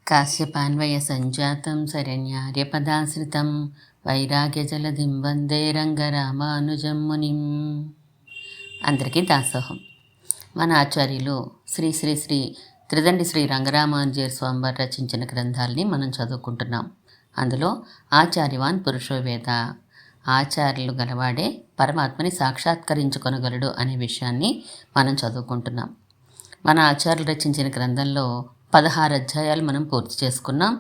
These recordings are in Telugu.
కాశ్యపాన్వయ సంజాతం శరణ్యార్యపదాశ్రితం వైరాగ్యజలధిం వందే రంగరామానుజం మునిం. అందరికీ దాసోహం. మన ఆచార్యులు శ్రీ శ్రీ శ్రీ త్రిదండి శ్రీ రంగరామానుజీయ స్వామివారు రచించిన గ్రంథాలని మనం చదువుకుంటున్నాం. అందులో ఆచార్యవాన్ పురుషోవేద, ఆచార్యులు గలవాడే పరమాత్మని సాక్షాత్కరించుకొనగలడు అనే విషయాన్ని మనం చదువుకుంటున్నాం. మన ఆచార్యులు రచించిన గ్రంథంలో 16 అధ్యాయాలు మనం పూర్తి చేసుకున్నాం.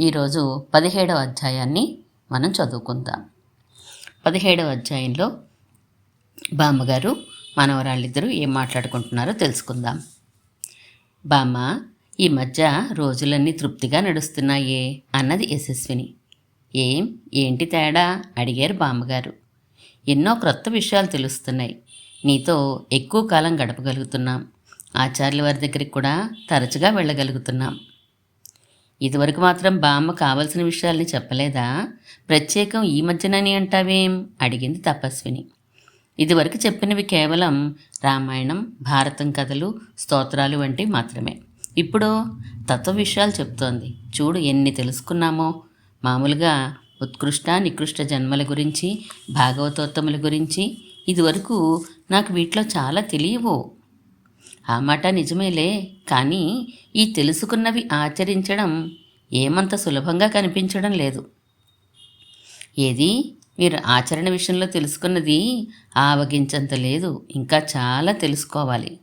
ఈరోజు 17వ అధ్యాయాన్ని మనం చదువుకుందాం. 17వ అధ్యాయంలో బామ్మగారు మనవరాళ్ళిద్దరూ ఏం మాట్లాడుకుంటున్నారో తెలుసుకుందాం. బామ్మ, ఈ మధ్య రోజులన్నీ తృప్తిగా నడుస్తున్నాయే అన్నది యశస్విని. ఏంటి తేడా అడిగారు బామ్మగారు. ఎన్నో క్రొత్త విషయాలు తెలుస్తున్నాయి. నీతో ఎక్కువ కాలం గడపగలుగుతున్నాం. ఆచార్యుల వారి దగ్గరికి కూడా తరచుగా వెళ్ళగలుగుతున్నాం. ఇదివరకు మాత్రం బామ్మ కావలసిన విషయాల్ని చెప్పలేదా? ప్రత్యేకం ఈ మధ్యనని అంటావేం అడిగింది తపస్విని. ఇదివరకు చెప్పినవి కేవలం రామాయణం, భారతం కథలు, స్తోత్రాలు వంటివి మాత్రమే. ఇప్పుడు తత్వ విషయాలు చెప్తోంది. చూడు ఎన్ని తెలుసుకున్నామో. మామూలుగా ఉత్కృష్ట నికృష్ట జన్మల గురించి, భాగవతోత్తముల గురించి ఇదివరకు నాకు వీటిలో చాలా తెలియవు. ఆ మాట నిజమేలే, కానీ ఈ తెలుసుకున్నవి ఆచరించడం ఏమంత సులభంగా కనిపించడం లేదు. ఏది మీరు ఆచరణ విషయంలో తెలుసుకున్నది ఆవగించంత లేదు, ఇంకా చాలా తెలుసుకోవాలి.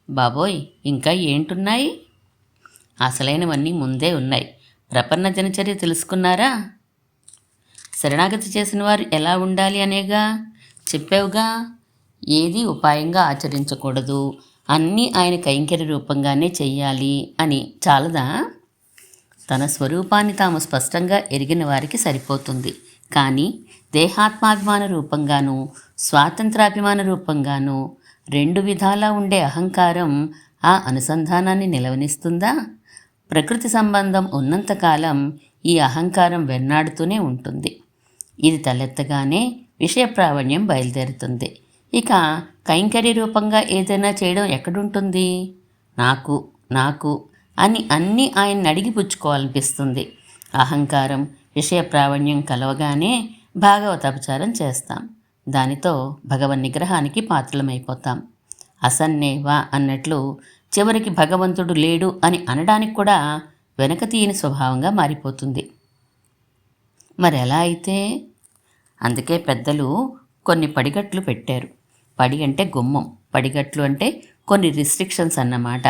బాబోయ్, ఇంకా ఏంటున్నాయి? అసలైనవన్నీ ముందే ఉన్నాయి. ప్రపన్న దినచర్య తెలుసుకున్నారా? శరణాగతి చేసిన వారు ఎలా ఉండాలి అనేగా చెప్పావుగా. ఏది ఉపాయంగా ఆచరించకూడదు, అన్నీ ఆయన కైంకర్య రూపంగానే చెయ్యాలి అని చాలదా? తన స్వరూపాన్ని తాము స్పష్టంగా ఎరిగిన వారికి సరిపోతుంది. కానీ దేహాత్మాభిమాన రూపంగాను, స్వాతంత్రాభిమాన రూపంగాను రెండు విధాలా ఉండే అహంకారం ఆ అనుసంధానాన్ని నిలవనిస్తుందా? ప్రకృతి సంబంధం ఉన్నంతకాలం ఈ అహంకారం వెన్నాడుతూనే ఉంటుంది. ఇది తలెత్తగానే విషయ ప్రావణ్యం బయలుదేరుతుంది. ఇక కైంకర్య రూపంగా ఏదైనా చేయడం ఎక్కడుంటుంది? నాకు అని అన్నీ ఆయన్ని అడిగి పుచ్చుకోవాలనిపిస్తుంది. అహంకారం, విషయ ప్రావణ్యం కలవగానే భాగవతాపచారం చేస్తాం. దానితో భగవన్ నిగ్రహానికి పాత్రలమైపోతాం. అసన్నేవా అన్నట్లు చివరికి భగవంతుడు లేడు అని అనడానికి కూడా వెనక తీయని స్వభావంగా మారిపోతుంది. మరెలా అయితే? అందుకే పెద్దలు కొన్ని పడిగట్లు పెట్టారు. పడి అంటే గుమ్మం, పడిగట్లు అంటే కొన్ని రిస్ట్రిక్షన్స్ అన్నమాట.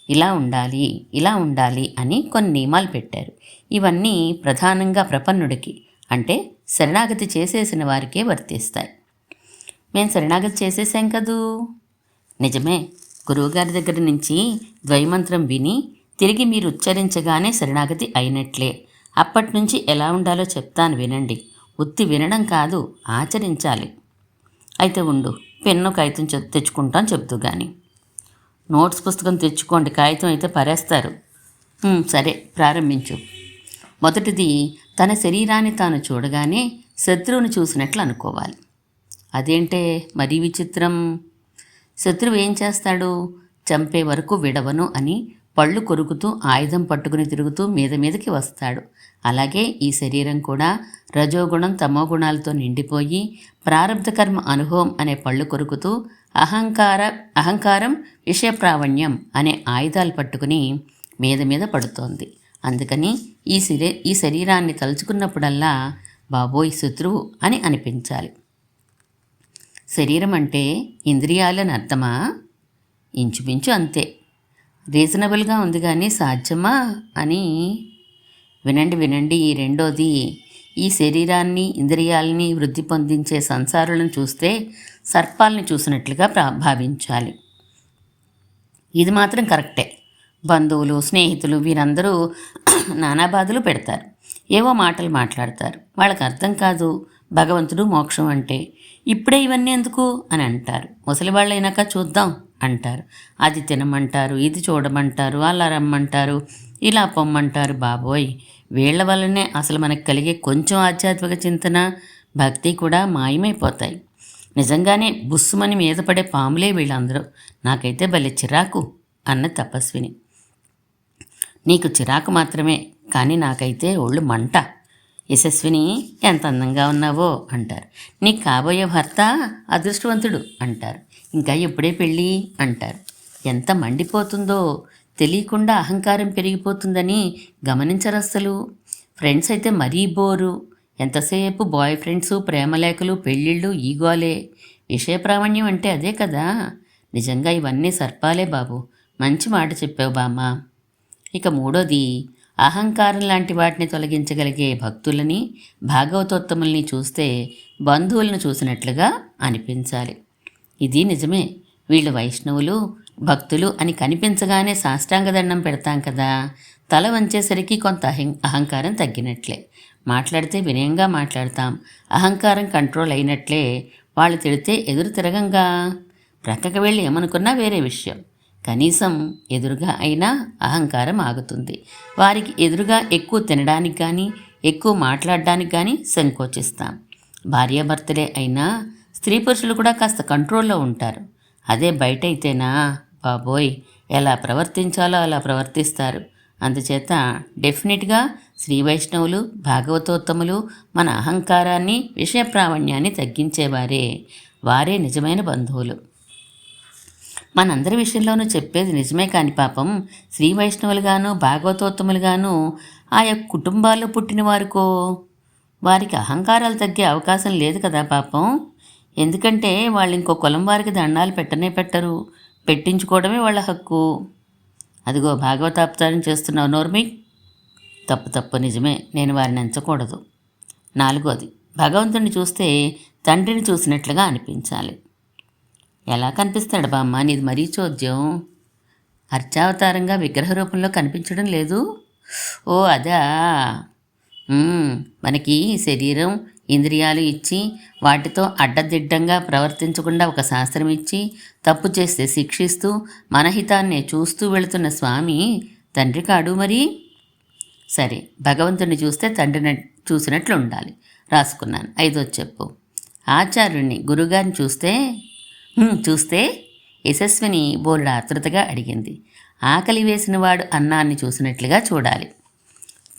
ఇలా ఉండాలి అని కొన్ని నియమాలు పెట్టారు. ఇవన్నీ ప్రధానంగా ప్రపన్నుడికి, అంటే శరణాగతి చేసేసిన వారికే వర్తిస్తాయి. మేము శరణాగతి చేసేసాం కదూ. నిజమే. గురువుగారి దగ్గర నుంచి ద్వైమంత్రం విని తిరిగి మీరు ఉచ్చరించగానే శరణాగతి అయినట్లే. అప్పటి నుంచి ఎలా ఉండాలో చెప్తాను వినండి. ఉత్తి వినడం కాదు, ఆచరించాలి. అయితే ఉండు, పెన్ను కాగితం తెచ్చుకుంటాను చెప్తూ కానీ. నోట్స్ పుస్తకం తెచ్చుకోండి, కాగితం అయితే పరేస్తారు. సరే, ప్రారంభించు. మొదటిది, తన శరీరాన్ని తాను చూడగానే శత్రువుని చూసినట్లు అనుకోవాలి. అదేంటే మరీ విచిత్రం. శత్రువు ఏం చేస్తాడు? చంపే వరకు విడవను అని పళ్ళు కొరుకుతూ ఆయుధం పట్టుకుని తిరుగుతూ మీదకి వస్తాడు. అలాగే ఈ శరీరం కూడా రజోగుణం తమోగుణాలతో నిండిపోయి ప్రారబ్ధ కర్మ అనుభవం అనే పళ్ళు కొరుకుతూ అహంకారం విషయప్రావణ్యం అనే ఆయుధాలు పట్టుకుని మీద పడుతోంది. అందుకని ఈ శరీరాన్ని తలుచుకున్నప్పుడల్లా బాబోయ్ శత్రువు అని అనిపించాలి. శరీరం అంటే ఇంద్రియాలని అర్థమా? ఇంచుమించు అంతే. రీజనబుల్గా ఉంది కానీ సాధ్యమా అని. వినండి. ఈ రెండోది, ఈ శరీరాన్ని ఇంద్రియాలని వృద్ధి పొందించే సంసారాలను చూస్తే సర్పాలని చూసినట్లుగా భావించాలి. ఇది మాత్రం కరెక్టే. బంధువులు, స్నేహితులు వీరందరూ నానా బాధలు పెడతారు. ఏవో మాటలు మాట్లాడతారు. వాళ్ళకి అర్థం కాదు భగవంతుడు మోక్షం అంటే. ఇప్పుడే ఇవన్నీ ఎందుకు అని అంటారు. ముసలివాళ్ళు అయినాక చూద్దాం అంటారు. అది తినమంటారు, ఇది చూడమంటారు, అలా రమ్మంటారు, ఇలా పొమ్మంటారు. బాబోయ్, వీళ్ల వల్లనే అసలు మనకు కలిగే కొంచెం ఆధ్యాత్మిక చింతన, భక్తి కూడా మాయమైపోతాయి. నిజంగానే బుస్సుమని మీద పడే పాములే వీళ్ళందరూ. నాకైతే భలే చిరాకు అన్న తపస్విని. నీకు చిరాకు మాత్రమే, కానీ నాకైతే ఒళ్ళు మంట. యశస్విని, ఎంత అందంగా ఉన్నావో అంటారు. నీకు కాబోయే భర్త అదృష్టవంతుడు అంటారు. ఇంకా ఎప్పుడే పెళ్ళి అంటారు. ఎంత మండిపోతుందో, తెలియకుండా అహంకారం పెరిగిపోతుందని గమనించరస్సలు. ఫ్రెండ్స్ అయితే మరీ బోరు. ఎంతసేపు బాయ్ ఫ్రెండ్సు, ప్రేమలేఖలు, పెళ్ళిళ్ళు, ఈగోలే. విషయ ప్రావణ్యం అంటే అదే కదా. నిజంగా ఇవన్నీ సర్పాలే బాబు. మంచి మాట చెప్పావు బామ్మ. ఇక మూడోది, అహంకారం లాంటి వాటిని తొలగించగలిగే భక్తులని, భాగవతోత్తముల్ని చూస్తే బంధువులను చూసినట్లుగా అనిపించాలి. ఇది నిజమే. వీళ్ళు వైష్ణవులు, భక్తులు అని కనిపించగానే సాష్టాంగ దండం పెడతాం కదా. తల వంచేసరికి కొంత అహంకారం తగ్గినట్లే. మాట్లాడితే వినయంగా మాట్లాడతాం. అహంకారం కంట్రోల్ అయినట్లే. వాళ్ళు తిడితే ఎదురు తిరగంగా. ప్రక్కకి వెళ్ళి ఏమనుకున్నా వేరే విషయం. కనీసం ఎదురుగా అయినా అహంకారం ఆగుతుంది. వారికి ఎదురుగా ఎక్కువ తినడానికి కానీ, ఎక్కువ మాట్లాడడానికి కానీ సంకోచిస్తాం. భార్యాభర్తలే అయినా స్త్రీ పురుషులు కూడా కాస్త కంట్రోల్లో ఉంటారు. అదే బయట అయితేనా బాబోయ్, ఎలా ప్రవర్తించాలో అలా ప్రవర్తిస్తారు. అందుచేత డెఫినెట్గా శ్రీ వైష్ణవులు, భాగవతోత్తములు మన అహంకారాన్ని, విషయ ప్రావణ్యాన్ని తగ్గించేవారే. వారే నిజమైన బంధువులు. మనందరి విషయంలోనూ చెప్పేది నిజమే, కాని పాపం శ్రీ వైష్ణవులుగాను, భాగవతోత్తములుగాను ఆయా కుటుంబాల్లో పుట్టిన వారికో వారికి అహంకారాలు తగ్గే అవకాశం లేదు కదా పాపం. ఎందుకంటే వాళ్ళు ఇంకో కులం వారికి దండాలు పెట్టనే పెట్టరు. పెట్టించుకోవడమే వాళ్ళ హక్కు. అదిగో భాగవతాపచారం చేస్తున్నావు, నోర్మి. తప్పు నిజమే, నేను వారిని ఎంచకూడదు. నాలుగోది, భగవంతుడిని చూస్తే తండ్రిని చూసినట్లుగా అనిపించాలి. ఎలా కనిపిస్తాడు బామ్మ? నీది మరీ చోద్యం. అర్చావతారంగా విగ్రహ రూపంలో కనిపించడం లేదు. ఓ అదా. మనకి శరీరం, ఇంద్రియాలు ఇచ్చి వాటితో అడ్డదిడ్డంగా ప్రవర్తించకుండా ఒక శాస్త్రం ఇచ్చి తప్పు చేస్తే శిక్షిస్తూ మనహితాన్నే చూస్తూ వెళుతున్న స్వామి తండ్రి కాడు మరి. సరే, భగవంతుని చూస్తే తండ్రిని చూసినట్లు ఉండాలి. రాసుకున్నాను. ఐదోది చెప్పు. ఆచార్యుణ్ణి, గురుగారిని చూస్తే యశస్విని బోలెడు ఆతృతగా అడిగింది. ఆకలి వేసినవాడు అన్నాన్ని చూసినట్లుగా చూడాలి.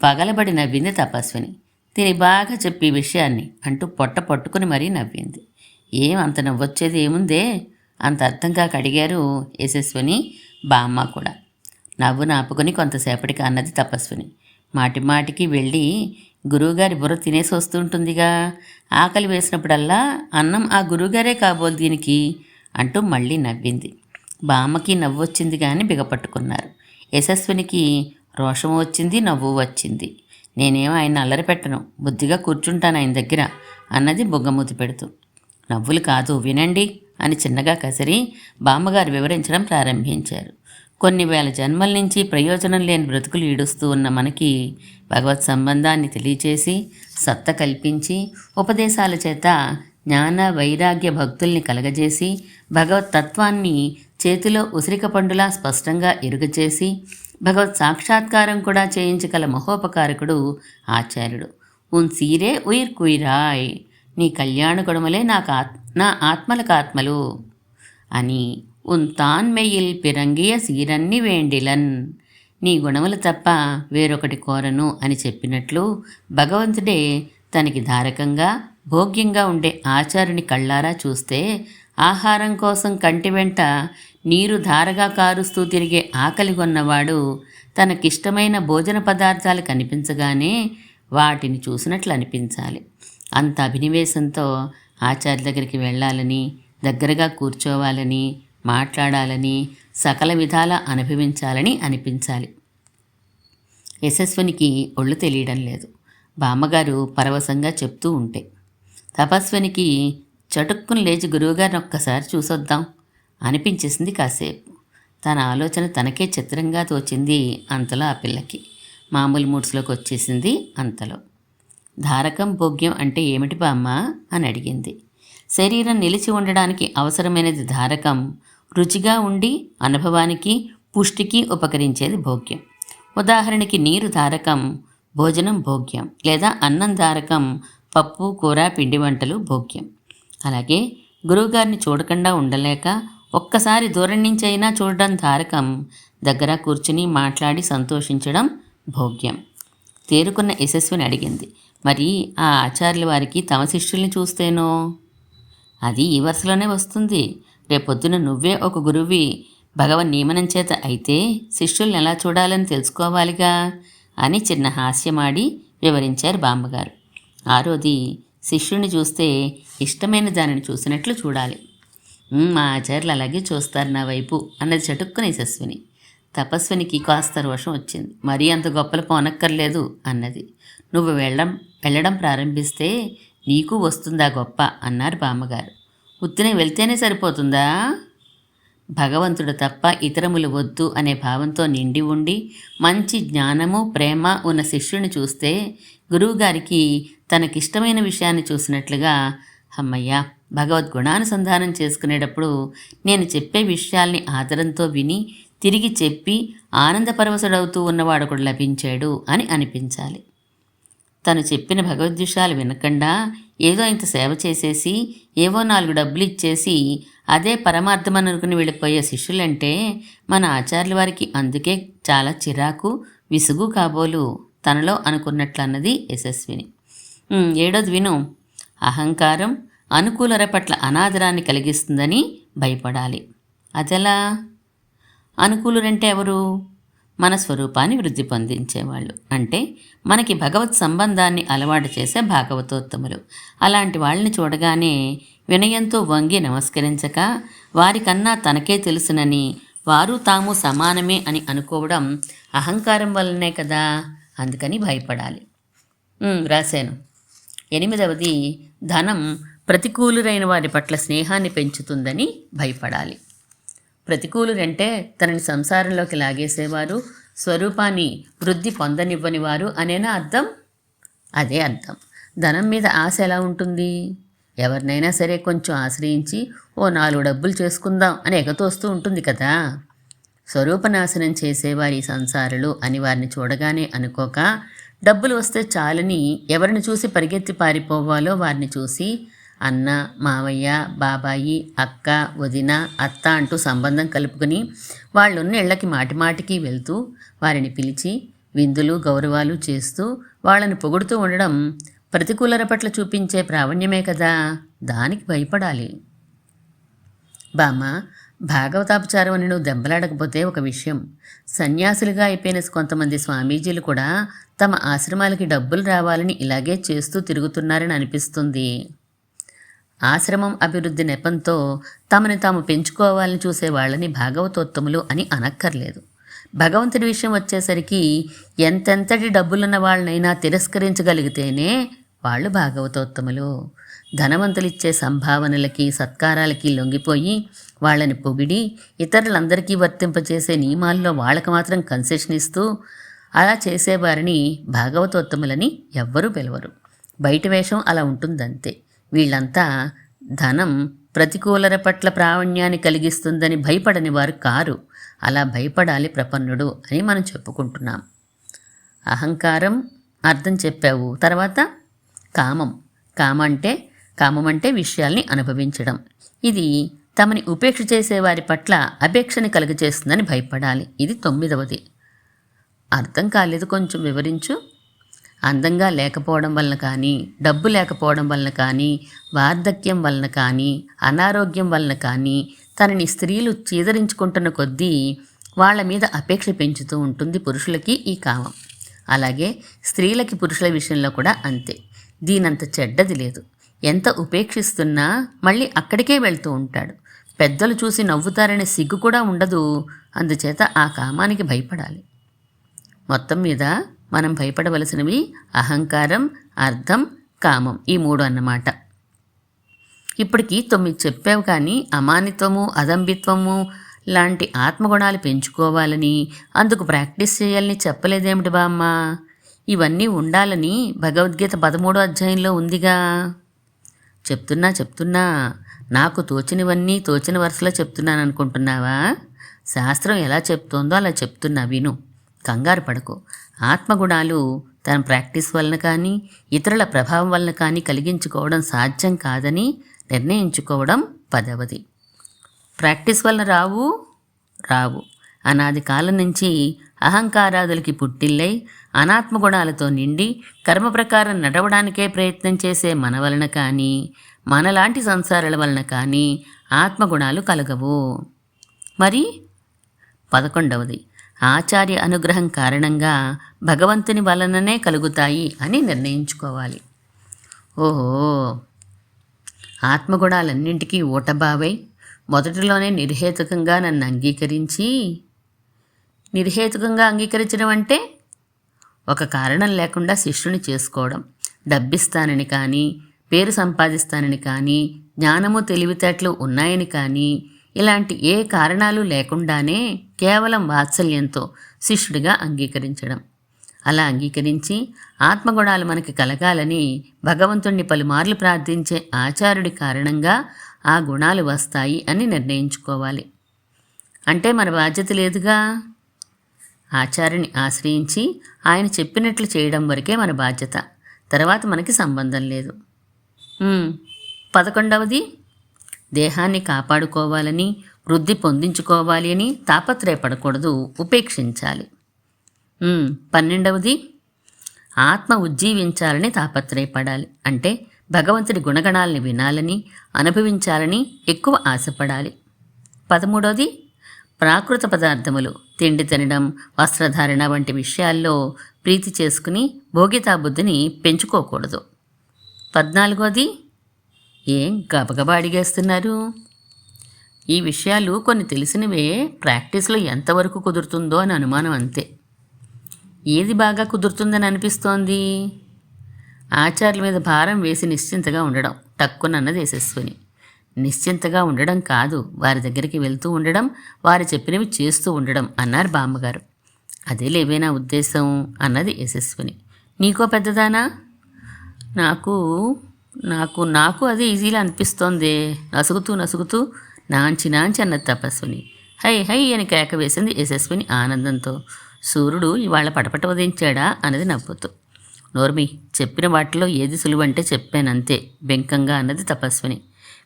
పగలబడి నవ్వింది తపస్విని. తిని బాగా చెప్పి విషయాన్ని అంటూ పొట్ట పట్టుకుని మరీ నవ్వింది. అంత నవ్వొచ్చేది ఏముందే? అంత అర్థం కాక అడిగారు యశస్విని, బామ్మ కూడా. నవ్వు నాపుకొని కొంతసేపటికి అన్నది తపస్విని. మాటిమాటికి వెళ్ళి గురువుగారి బుర్ర తినేసి వస్తుంటుందిగా. ఆకలి వేసినప్పుడల్లా అన్నం ఆ గురువుగారే కాబోలు దీనికి అంటూ మళ్ళీ నవ్వింది. బామ్మకి నవ్వు వచ్చింది కానీ బిగపట్టుకున్నారు. యశస్వినికి రోషము వచ్చింది, నవ్వు వచ్చింది. నేనేమో ఆయన అల్లరి పెట్టను, బుద్ధిగా కూర్చుంటాను ఆయన దగ్గర అన్నది బొగ్గమూతి పెడుతూ. నవ్వులు కాదు, వినండి అని చిన్నగా కసిరి బామ్మగారు వివరించడం ప్రారంభించారు. కొన్ని వేల జన్మల నుంచి ప్రయోజనం లేని బ్రతుకులు ఈడుస్తూ ఉన్న మనకి భగవత్ సంబంధాన్ని తెలియచేసి, సత్త కల్పించి, ఉపదేశాల చేత జ్ఞాన వైరాగ్య భక్తుల్ని కలగజేసి, భగవత్ తత్వాన్ని చేతిలో ఉసిరిక పండులా స్పష్టంగా ఎరుగచేసి, భగవత్ సాక్షాత్కారం కూడా చేయించగల మహోపకారకుడు ఆచార్యుడు. ఉన్ సీరే ఉయిర్ కుయిరాయ్, నీ కళ్యాణ గుణములే నా ఆత్మలకు ఆత్మలు అని. ఉన్ తాన్మెయిల్ పిరంగియ సీరన్ని వేండిలన్, నీ గుణములు తప్ప వేరొకటి కోరను అని చెప్పినట్లు భగవంతుడే తనకి ధారకంగా, భోగ్యంగా ఉండే ఆచార్యుని కళ్ళారా చూస్తే, ఆహారం కోసం కంటి వెంట నీరు ధారగా కారుస్తూ తిరిగే ఆకలి కొన్నవాడు తనకిష్టమైన భోజన పదార్థాలు కనిపించగానే వాటిని చూసినట్లు అనిపించాలి. అంత అభినివేశంతో ఆచార్య దగ్గరికి వెళ్ళాలని, దగ్గరగా కూర్చోవాలని, మాట్లాడాలని, సకల విధాలా అనుభవించాలని అనిపించాలి. యశస్వినికి ఒళ్ళు తెలియడం లేదు. బామ్మగారు పరవశంగా చెప్తూ ఉంటే తపస్వినికి చటుక్కుని లేచి గురువుగారిని ఒక్కసారి చూసొద్దాం అనిపించేసింది. కాసేపు తన ఆలోచన తనకే చిత్రంగా తోచింది. అంతలో ఆ పిల్లకి మామూలు మూడ్స్లోకి వచ్చేసింది. అంతలో ధారకం, భోగ్యం అంటే ఏమిటి బామ్మ అని అడిగింది. శరీరం నిలిచి ఉండడానికి అవసరమైనది ధారకం, రుచిగా ఉండి అనుభవానికి, పుష్టికి ఉపకరించేది భోగ్యం. ఉదాహరణకి నీరు ధారకం, భోజనం భోగ్యం. లేదా అన్నం ధారకం, పప్పు, కూర, పిండి వంటలు భోగ్యం. అలాగే గురువుగారిని చూడకుండా ఉండలేక ఒక్కసారి దూరం నుంచి అయినా చూడడం ధారకం. దగ్గర కూర్చుని మాట్లాడి సంతోషించడం భోగ్యం. తేరుకున్న యశస్విని అడిగింది, మరి ఆ ఆచార్యుల వారికి తమ శిష్యుల్ని చూస్తేనో? అది ఈ వరుసలోనే వస్తుంది. రేపొద్దున నువ్వే ఒక గురువి భగవన్ నియమనం చేత అయితే శిష్యుల్ని ఎలా చూడాలని తెలుసుకోవాలిగా అని చిన్న హాస్యమాడి వివరించారు బామ్మగారు. ఆరోది శిష్యుని చూస్తే ఇష్టమైన దానిని చూసినట్లు చూడాలి. మా ఆచార్యులు అలాగే చూస్తారు నా వైపు అన్నది చటుక్కున యశస్విని. తపస్వినికి కాస్త రోషం వచ్చింది. మరీ అంత గొప్పలు పోనక్కర్లేదు అన్నది. నువ్వు వెళ్ళడం ప్రారంభిస్తే నీకు వస్తుందా గొప్ప అన్నారు బామ్మగారు. ఉత్తినే వెళ్తేనే సరిపోతుందా? భగవంతుడు తప్ప ఇతరములు వద్దు అనే భావంతో నిండి ఉండి మంచి జ్ఞానము ప్రేమ ఉన్న శిష్యుని చూస్తే గురువుగారికి తనకిష్టమైన విషయాన్ని చూసినట్లుగా, అమ్మయ్య, భగవద్గుణానుసంధానం చేసుకునేటప్పుడు నేను చెప్పే విషయాల్ని ఆదరంతో విని తిరిగి చెప్పి ఆనందపరవశుడవుతూ ఉన్నవాడొకడు లభించాడు అని అనిపించాలి. తను చెప్పిన భగవద్విషయాలు వినకుండా ఏదో ఇంత సేవ చేసేసి ఏవో 4 డబ్బులు ఇచ్చేసి అదే పరమార్థమని అనుకుని వెళ్ళిపోయే శిష్యులంటే మన ఆచార్యుల వారికి అందుకే చాలా చిరాకు విసుగు కాబోలు తనలో అనుకున్నట్లన్నది యశస్విని. 7వ విను. అహంకారం అనుకూలర పట్ల అనాదరాన్ని కలిగిస్తుందని భయపడాలి. అదెలా? అనుకూలురంటే ఎవరు? మన స్వరూపాన్ని వృద్ధి పొందించేవాళ్ళు, అంటే మనకి భగవత్ సంబంధాన్ని అలవాటు చేసే భాగవతోత్తములు. అలాంటి వాళ్ళని చూడగానే వినయంతో వంగి నమస్కరించక వారికన్నా తనకే తెలుసునని, వారు తాము సమానమే అని అనుకోవడం అహంకారం వల్లనే కదా. అందుకని భయపడాలి. రాశాను. 8వది ధనం ప్రతికూలురైన వారి పట్ల స్నేహాన్ని పెంచుతుందని భయపడాలి. ప్రతికూలురంటే తనని సంసారంలోకి లాగేసేవారు, స్వరూపాన్ని వృద్ధి పొందనివ్వని వారు అనేనా అర్థం? అదే అర్థం. ధనం మీద ఆశ ఎలా ఉంటుంది? ఎవరినైనా సరే కొంచెం ఆశ్రయించి ఓ 4 డబ్బులు చేసుకుందాం అని ఎగతోస్తూ ఉంటుంది కదా. స్వరూపనాశనం చేసేవారి సంసారులు అని వారిని చూడగానే అనుకోక, డబ్బులు వస్తే చాలని ఎవరిని చూసి పరిగెత్తి పారిపోవాలో వారిని చూసి అన్న, మావయ్య, బాబాయి, అక్క, వదిన, అత్త అంటూ సంబంధం కలుపుకుని వాళ్ళున్న ఇళ్లకి మాటిమాటికి వెళ్తూ వారిని పిలిచి విందులు గౌరవాలు చేస్తూ వాళ్ళని పొగుడుతూ ఉండడం ప్రతికూలర పట్ల చూపించే ప్రావణ్యమే కదా. దానికి భయపడాలి. బామ్మ, భాగవతాపచారం అని నువ్వు దెబ్బలాడకపోతే ఒక విషయం. సన్యాసులుగా అయిపోయిన కొంతమంది స్వామీజీలు కూడా తమ ఆశ్రమాలకి డబ్బులు రావాలని ఇలాగే చేస్తూ తిరుగుతున్నారని అనిపిస్తుంది. ఆశ్రమం అభివృద్ధి నెపంతో తమని తాము పెంచుకోవాలని చూసే వాళ్ళని భాగవతోత్తములు అని అనక్కర్లేదు. భగవంతుడి విషయం వచ్చేసరికి ఎంతెంతటి డబ్బులున్న వాళ్ళనైనా తిరస్కరించగలిగితేనే వాళ్ళు భాగవతోత్తములు. ధనవంతులిచ్చే సంభావనలకి సత్కారాలకి లొంగిపోయి వాళ్ళని పొగిడి ఇతరులందరికీ వర్తింపచేసే నియమాల్లో వాళ్ళకి మాత్రం కన్సెషన్ ఇస్తూ అలా చేసేవారిని భాగవతోత్తములని ఎవ్వరూ పిలవరు. బయట వేషం అలా ఉంటుందంతే. వీళ్ళంతా ధనం ప్రతికూలర పట్ల ప్రావణ్యాన్ని కలిగిస్తుందని భయపడని వారు కారు. అలా భయపడాలి ప్రపన్నుడు అని మనం చెప్పుకుంటున్నాం. అహంకారం అర్థం చెప్పావు. తర్వాత కామం అంటే విషయాల్ని అనుభవించడం. ఇది తమని ఉపేక్ష చేసేవారి పట్ల అపేక్షని కలుగజేస్తుందని భయపడాలి. ఇది 9వది. అర్థం కాలేదు, కొంచెం వివరించు. అందంగా లేకపోవడం వలన కానీ, డబ్బు లేకపోవడం వలన కానీ, వార్ధక్యం వలన కానీ, అనారోగ్యం వలన కానీ తనని స్త్రీలు చీదరించుకుంటున్న కొద్దీ వాళ్ళ మీద అపేక్ష పెంచుతూ ఉంటుంది పురుషులకి ఈ కామం. అలాగే స్త్రీలకి పురుషుల విషయంలో కూడా అంతే. దీనంత చెడ్డది లేదు. ఎంత ఉపేక్షిస్తున్నా మళ్ళీ అక్కడికే వెళ్తూ ఉంటాడు. పెద్దలు చూసి నవ్వుతారనే సిగ్గు కూడా ఉండదు. అందుచేత ఆ కామానికి భయపడాలి. మొత్తం మీద మనం భయపడవలసినవి అహంకారం, అర్థం, కామం, ఈ 3 అన్నమాట. ఇప్పటికి 9 చెప్పావు, కానీ అమానిత్వము, అదంబిత్వము లాంటి ఆత్మగుణాలు పెంచుకోవాలని, అందుకు ప్రాక్టీస్ చేయాలని చెప్పలేదేమిటి బామ్మ? ఇవన్నీ ఉండాలని భగవద్గీత 13వ అధ్యాయంలో ఉందిగా. చెప్తున్నా నాకు తోచినవన్నీ తోచిన వరుసలో చెప్తున్నాను అనుకుంటున్నావా? శాస్త్రం ఎలా చెప్తోందో అలా చెప్తున్నా, విను. కంగారు పడకు. ఆత్మగుణాలు తన ప్రాక్టీస్ వలన కానీ, ఇతరుల ప్రభావం వలన కానీ కలిగించుకోవడం సాధ్యం కాదని నిర్ణయించుకోవడం 10వది. ప్రాక్టీస్ వలన రావు. అనాది కాలం నుంచి అహంకారాదులకి పుట్టిల్లై అనాత్మగుణాలతో నిండి కర్మ ప్రకారం నడవడానికే ప్రయత్నం చేసే మన వలన కానీ మనలాంటి సంసారాల వలన కానీ ఆత్మగుణాలు కలగవు. మరి 11వది ఆచార్య అనుగ్రహం కారణంగా భగవంతుని వలననే కలుగుతాయి అని నిర్ణయించుకోవాలి. ఓహో, ఆత్మగుణాలన్నింటికీ ఊటబావై మొదటిలోనే నిర్హేతుకంగా నన్ను నిర్హేతుకంగా అంగీకరించడం అంటే ఒక కారణం లేకుండా శిష్యుని చేసుకోవడం, డబ్బిస్తానని కానీ పేరు సంపాదిస్తానని కానీ జ్ఞానము తెలివితేటలు ఉన్నాయని కానీ ఇలాంటి ఏ కారణాలు లేకుండానే కేవలం వాత్సల్యంతో శిష్యుడిగా అంగీకరించడం. అలా అంగీకరించి ఆత్మగుణాలు మనకి కలగాలని భగవంతుణ్ణి పలుమార్లు ప్రార్థించే ఆచార్యుడి కారణంగా ఆ గుణాలు వస్తాయి అని నిర్ణయించుకోవాలి. అంటే మన బాధ్యత లేదుగా. ఆచార్యుని ఆశ్రయించి ఆయన చెప్పినట్లు చేయడం వరకే మన బాధ్యత, తర్వాత మనకి సంబంధం లేదు. 11వది దేహాన్ని కాపాడుకోవాలని వృద్ధి పొందించుకోవాలి అని తాపత్రయపడకూడదు, ఉపేక్షించాలి. 12వది ఆత్మ ఉజ్జీవించాలని తాపత్రయపడాలి. అంటే భగవంతుడి గుణగణాలని వినాలని అనుభవించాలని ఎక్కువ ఆశపడాలి. 13వది ప్రాకృత పదార్థములు తిండి తినడం, వస్త్రధారణ వంటి విషయాల్లో ప్రీతి చేసుకుని భోగితాబుద్ధిని పెంచుకోకూడదు. 14వది ఏం గబగబా అడిగేస్తున్నారు? ఈ విషయాలు కొన్ని తెలిసినవే, ప్రాక్టీస్లో ఎంతవరకు కుదురుతుందో అని అనుమానం అంతే. ఏది బాగా కుదురుతుందని అనిపిస్తోంది? ఆచార్యుల మీద భారం వేసి నిశ్చింతగా ఉండడం, టక్కునన్నది యశస్విని. నిశ్చింతగా ఉండడం కాదు, వారి దగ్గరికి వెళ్తూ ఉండడం, వారు చెప్పినవి చేస్తూ ఉండడం అన్నారు బామ్మగారు. అదే లేవేనా ఉద్దేశం అన్నది యశస్విని. నీకో పెద్దదానా? నాకు నాకు నాకు అదే ఈజీలా అనిపిస్తోందే. నసుగుతూ నాంచి అన్నది తపస్విని. హై హై అని కేక వేసింది యశస్విని ఆనందంతో. సూర్యుడు ఇవాళ పటపట ఉదయించాడా అన్నది నవ్వుతూ. నోర్మి, చెప్పిన వాటిలో ఏది సులువంటే చెప్పానంతే బెంకంగా అన్నది తపస్విని.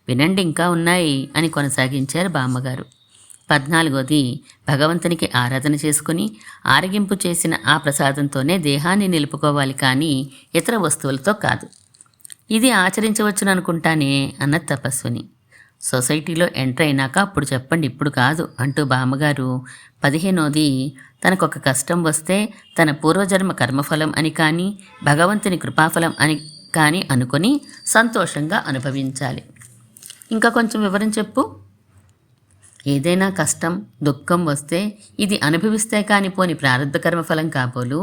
వినండి, ఇంకా ఉన్నాయి అని కొనసాగించారు బామ్మగారు. 14వది భగవంతునికి ఆరాధన చేసుకుని ఆరగింపు చేసిన ఆ ప్రసాదంతోనే దేహాన్ని నిలుపుకోవాలి, కానీ ఇతర వస్తువులతో కాదు. ఇది ఆచరించవచ్చును అనుకుంటానే అన్నది తపస్విని. సొసైటీలో ఎంటర్ అయినాక అప్పుడు చెప్పండి, ఇప్పుడు కాదు అంటూ బామ్మగారు 15వది తనకొక కష్టం వస్తే తన పూర్వజన్మ కర్మఫలం అని కానీ భగవంతుని కృపాఫలం అని కానీ అనుకొని సంతోషంగా అనుభవించాలి. ఇంకా కొంచెం వివరం చెప్పు. ఏదైనా కష్టం దుఃఖం వస్తే ఇది అనుభవిస్తే కాని పోని ప్రారంభ కర్మఫలం కాబోలు.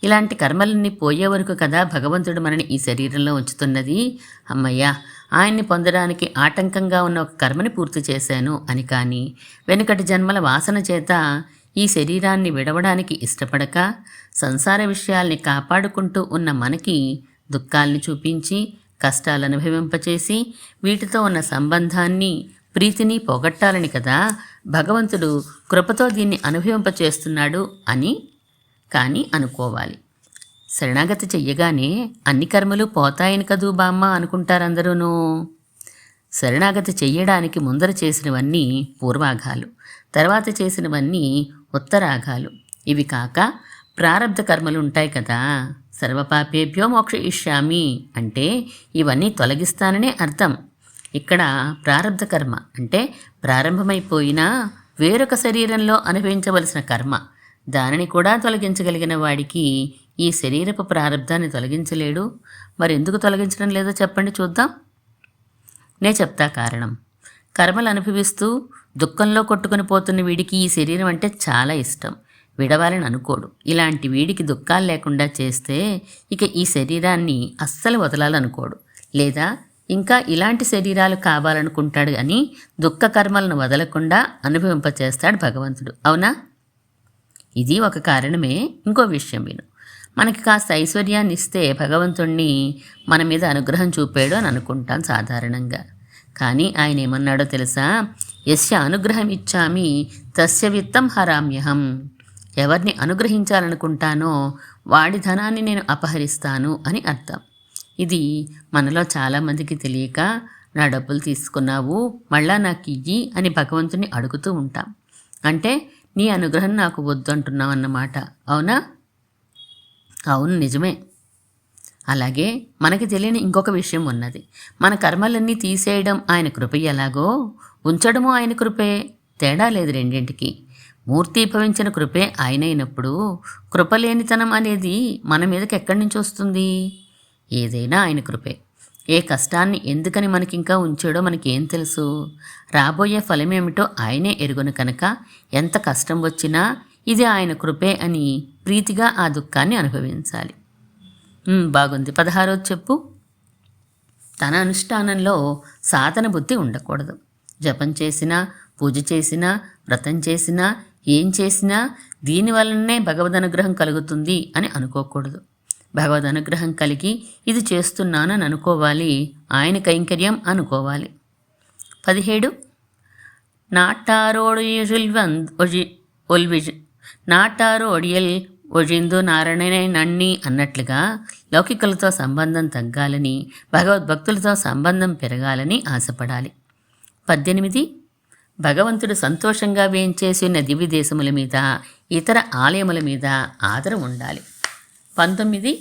ఇలాంటి కర్మలన్నీ పోయే వరకు కదా భగవంతుడు మనని ఈ శరీరంలో ఉంచుతున్నది. అమ్మయ్యా, ఆయన్ని పొందడానికి ఆటంకంగా ఉన్న ఒక కర్మని పూర్తి చేశాను అని కానీ వెనుకటి జన్మల వాసన చేత ఈ శరీరాన్ని విడవడానికి ఇష్టపడక సంసార విషయాల్ని కాపాడుకుంటూ ఉన్న మనకి దుఃఖాల్ని చూపించి కష్టాలను అనుభవింపచేసి వీటితో ఉన్న సంబంధాన్ని ప్రీతిని పోగొట్టాలని కదా భగవంతుడు కృపతో దీన్ని అనుభవింపచేస్తున్నాడు అని కానీ అనుకోవాలి. శరణాగతి చెయ్యగానే అన్ని కర్మలు పోతాయని కదూ బామ్మ అనుకుంటారందరూనూ. శరణాగతి చెయ్యడానికి ముందర చేసినవన్నీ పూర్వాఘాలు, తర్వాత చేసినవన్నీ ఉత్తరాఘాలు. ఇవి కాక ప్రారబ్ధ కర్మలు ఉంటాయి కదా. సర్వపాపేభ్యో మోక్షయిష్యామి అంటే ఇవన్నీ తొలగిస్తాననే అర్థం. ఇక్కడ ప్రారబ్ధ కర్మ అంటే ప్రారంభమైపోయినా వేరొక శరీరంలో అనుభవించవలసిన కర్మ. దానిని కూడా తొలగించగలిగిన వాడికి ఈ శరీరపు ప్రారబ్ధాన్ని తొలగించలేడు. మరెందుకు తొలగించడం లేదో చెప్పండి చూద్దాం. నే చెప్తా కారణం. కర్మలు అనుభవిస్తూ దుఃఖంలో కొట్టుకుని పోతున్న వీడికి ఈ శరీరం అంటే చాలా ఇష్టం, విడవాలని అనుకోడు. ఇలాంటి వీడికి దుఃఖాలు లేకుండా చేస్తే ఇక ఈ శరీరాన్ని అస్సలు వదలాలనుకోడు, లేదా ఇంకా ఇలాంటి శరీరాలు కావాలనుకుంటాడు. అని దుఃఖ కర్మలను వదలకుండా అనుభవింపచేస్తాడు భగవంతుడు. అవునా? ఇది ఒక కారణమే. ఇంకో విషయం విను. మనకి కాస్త ఐశ్వర్యాన్ని ఇస్తే భగవంతుణ్ణి మన మీద అనుగ్రహం చూపాడు అని అనుకుంటాం సాధారణంగా. కానీ ఆయన ఏమన్నాడో తెలుసా? యస్య అనుగ్రహం ఇచ్చామి తస్య విత్తం హరామ్యహం. ఎవరిని అనుగ్రహించాలనుకుంటానో వాడి ధనాన్ని నేను అపహరిస్తాను అని అర్థం. ఇది మనలో చాలామందికి తెలియక నా డబ్బులు తీసుకున్నావు మళ్ళా నాకు ఇయ్యి అని భగవంతుని అడుగుతూ ఉంటాం. అంటే నీ అనుగ్రహం నాకు వద్దు అంటున్నావు అన్నమాట. అవునా? అవును, నిజమే. అలాగే మనకి తెలియని ఇంకొక విషయం ఉన్నది. మన కర్మలన్నీ తీసేయడం ఆయన కృప ఎలాగో, ఉంచడము ఆయన కృపే. తేడా లేదు రెండింటికి. మూర్తీభవించిన కృపే ఆయనైనప్పుడు కృపలేనితనం అనేది మన మీదకి ఎక్కడి నుంచి వస్తుంది? ఏదైనా ఆయన కృపే. ఏ కష్టాన్ని ఎందుకని మనకింకా ఉంచాడో మనకేం తెలుసు? రాబోయే ఫలమేమిటో ఆయనే ఎరుగును కనుక ఎంత కష్టం వచ్చినా ఇది ఆయన కృపే అని ప్రీతిగా ఆ దుఃఖాన్ని అనుభవించాలి. బాగుంది. 16వ చెప్పు. తన అనుష్ఠానంలో సాధన బుద్ధి ఉండకూడదు. జపం చేసినా, పూజ చేసినా, వ్రతం చేసినా, ఏం చేసినా దీనివల్లనే భగవద్ అనుగ్రహం కలుగుతుంది అని అనుకోకూడదు. భగవద్ అనుగ్రహం కలిగి ఇది చేస్తున్నానని అనుకోవాలి. ఆయన కైంకర్యం అనుకోవాలి. 17 నాటారోడియల్ ఒజిందు నారాయణనే నన్ని అన్నట్లుగా లౌకికులతో సంబంధం తగ్గాలని, భగవద్భక్తులతో సంబంధం పెరగాలని ఆశపడాలి. 18 భగవంతుడు సంతోషంగా వేంచేసిన దివ్య దేశముల మీద, ఇతర ఆలయముల మీద ఆదరం ఉండాలి. 19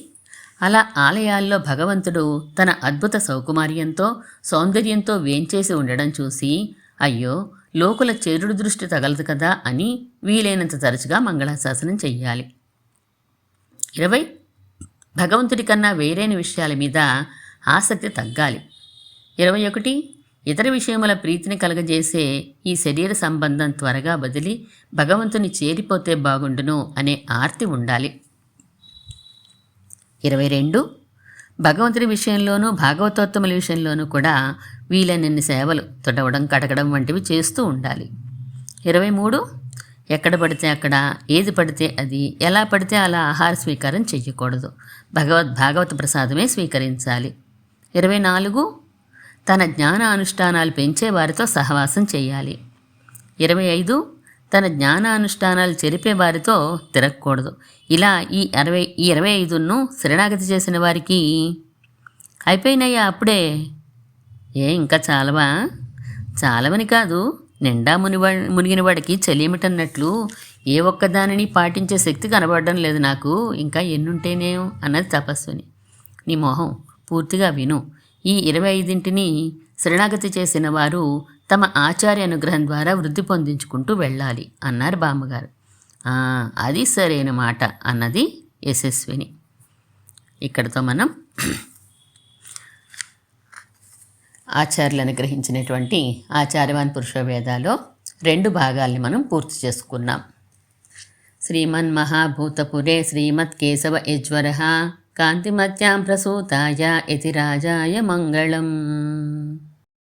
అలా ఆలయాల్లో భగవంతుడు తన అద్భుత సౌకుమార్యంతో, సౌందర్యంతో వేంచేసి ఉండడం చూసి, అయ్యో లోకుల చెరుడు దృష్టి తగలదు కదా అని వీలైనంత తరచుగా మంగళాశాసనం చెయ్యాలి. 20 భగవంతుడి కన్నా వేరైన విషయాల మీద ఆసక్తి తగ్గాలి. 21 ఇతర విషయముల ప్రీతిని కలగజేసే ఈ శరీర సంబంధం త్వరగా బదిలి భగవంతుని చేరిపోతే బాగుండును అనే ఆర్తి ఉండాలి. 22 భగవంతుడి విషయంలోనూ భాగవతోత్తముల విషయంలోనూ కూడా వీలైనన్ని సేవలు తొడవడం, కడగడం వంటివి చేస్తూ ఉండాలి. 23 ఎక్కడ పడితే అక్కడ, ఏది పడితే అది, ఎలా పడితే అలా ఆహార స్వీకారం చెయ్యకూడదు. భాగవత ప్రసాదమే స్వీకరించాలి. 24 తన జ్ఞాన అనుష్ఠానాలు పెంచే వారితో సహవాసం చేయాలి. 25 తన జ్ఞానానుష్ఠానాలు చెరిపే వారితో తిరగకూడదు. ఇలా ఈ 25ను శరణాగతి చేసిన వారికి అయిపోయినాయా అప్పుడే? ఇంకా చాలవా? చాలవని కాదు, నిండా మునిగిన వాడికి చెలియమిటన్నట్లు ఏ ఒక్కదానిని పాటించే శక్తి కనబడడం లేదు నాకు. ఇంకా ఎన్నుంటేనేం అన్నది తపస్విని. నీ మొహం పూర్తిగా విను. ఈ 25ని శరణాగతి చేసిన వారు తమ ఆచార్య అనుగ్రహం ద్వారా వృద్ధి పొందించుకుంటూ వెళ్ళాలి అన్నారు బామ్మగారు. అది సరైన మాట అన్నది యశస్విని. ఇక్కడితో మనం ఆచార్యులు అనుగ్రహించినటువంటి ఆచార్యవాన్ పురుషవేదాలో 2 భాగాల్ని మనం పూర్తి చేసుకున్నాం. శ్రీమన్మహాభూతపురే శ్రీమత్కేశవ యజ్వరః కాంతిమత్యాం ప్రసూతాయ యతిరాజాయ మంగళం.